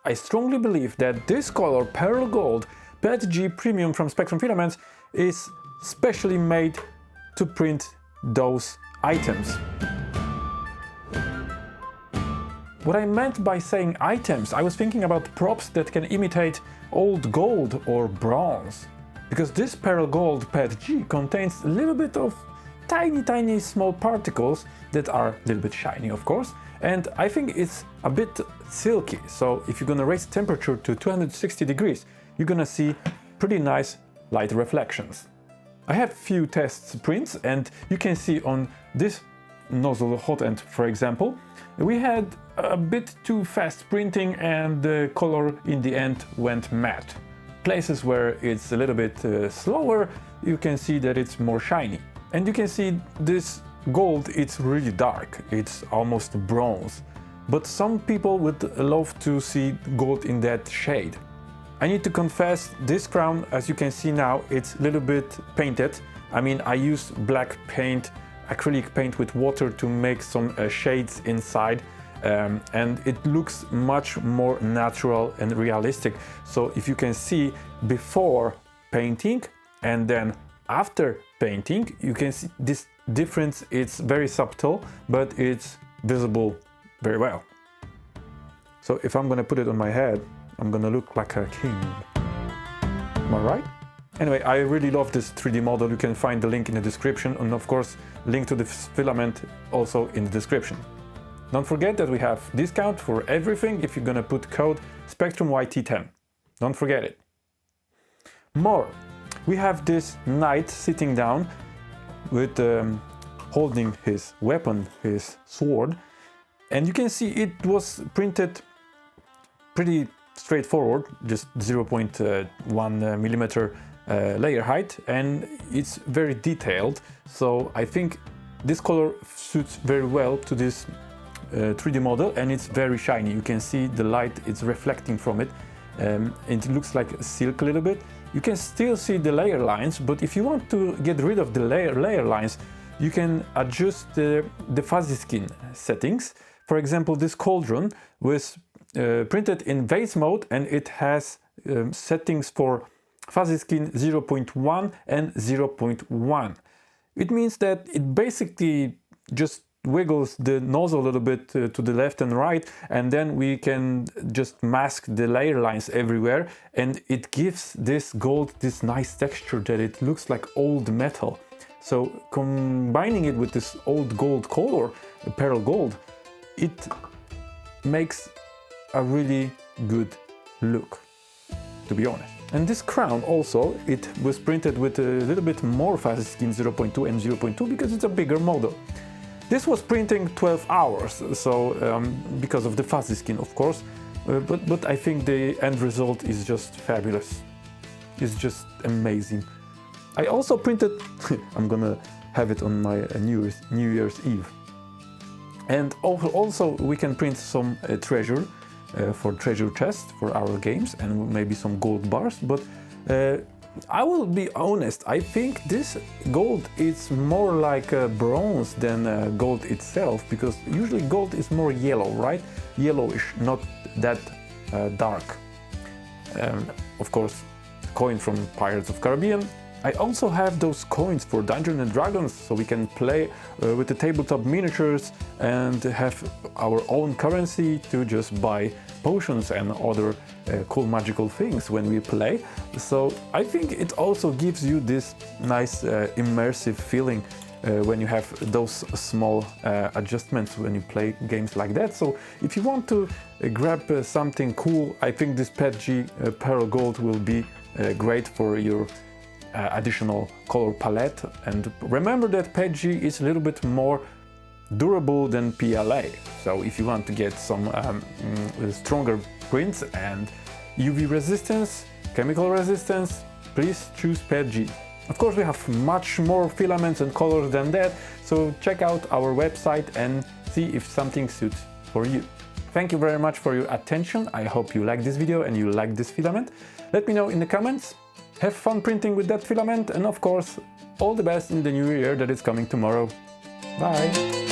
I strongly believe that this color, Pearl Gold PETG Premium from Spectrum Filaments, is specially made to print those items. What I meant by saying items, I was thinking about props that can imitate old gold or bronze. Because this Pearl Gold PETG contains a little bit of tiny small particles that are a little bit shiny, of course, and I think it's a bit silky. So if you're gonna raise temperature to 260 degrees, you're gonna see pretty nice light reflections. I have few test prints, and you can see on this nozzle hot end, for example, we had a bit too fast printing and the color in the end went matte. Places where it's a little bit slower, you can see that it's more shiny. And you can see this gold, it's really dark, it's almost bronze. But some people would love to see gold in that shade. I need to confess, this crown, as you can see now, it's a little bit painted. I mean, I used black paint, acrylic paint with water to make some shades inside. And it looks much more natural and realistic. So if you can see before painting and then after painting, you can see this difference. It's very subtle, but it's visible very well. So if I'm gonna put it on my head, I'm gonna look like a king. Am I right? Anyway, I really love this 3D model. You can find the link in the description, and of course, link to the filament also in the description. Don't forget that we have discount for everything if you're gonna put code SpectrumYT10. Don't forget it. More. We have this knight sitting down with holding his weapon, his sword. And you can see it was printed pretty straightforward, just 0.1 millimeter layer height, and it's very detailed. So I think this color suits very well to this 3D model, and it's very shiny. You can see the light is reflecting from it. It looks like silk a little bit. You can still see the layer lines, but if you want to get rid of the layer lines, you can adjust the fuzzy skin settings. For example, this cauldron was printed in vase mode, and it has settings for fuzzy skin 0.1 and 0.1. It means that it basically just wiggles the nozzle a little bit to the left and right, and then we can just mask the layer lines everywhere, and it gives this gold this nice texture that it looks like old metal. So combining it with this old gold color, Pearl Gold, it makes a really good look, to be honest. And this crown also, it was printed with a little bit more fuzzy skin 0.2 and 0.2 because it's a bigger model. This was printing 12 hours, so because of the fuzzy skin, of course, but I think the end result is just fabulous. It's just amazing. I also printed, I'm gonna have it on my New Year's Eve. And also we can print some treasure for treasure chest for our games, and maybe some gold bars, but I will be honest, I think this gold is more like bronze than gold itself, because usually gold is more yellow, right? Yellowish, not that dark. Of course, coin from Pirates of Caribbean. I also have those coins for Dungeons and Dragons, so we can play with the tabletop miniatures and have our own currency to just buy potions and other cool magical things when we play. So I think it also gives you this nice immersive feeling when you have those small adjustments when you play games like that. So if you want to grab something cool, I think this PETG Pearl Gold will be great for your additional color palette. And remember that PETG is a little bit more durable than PLA. So if you want to get some stronger prints and UV resistance, chemical resistance, please choose PETG. Of course, we have much more filaments and colors than that, so check out our website and see if something suits for you. Thank you very much for your attention. I hope you like this video and you like this filament. Let me know in the comments. Have fun printing with that filament, and of course, all the best in the new year that is coming tomorrow. Bye!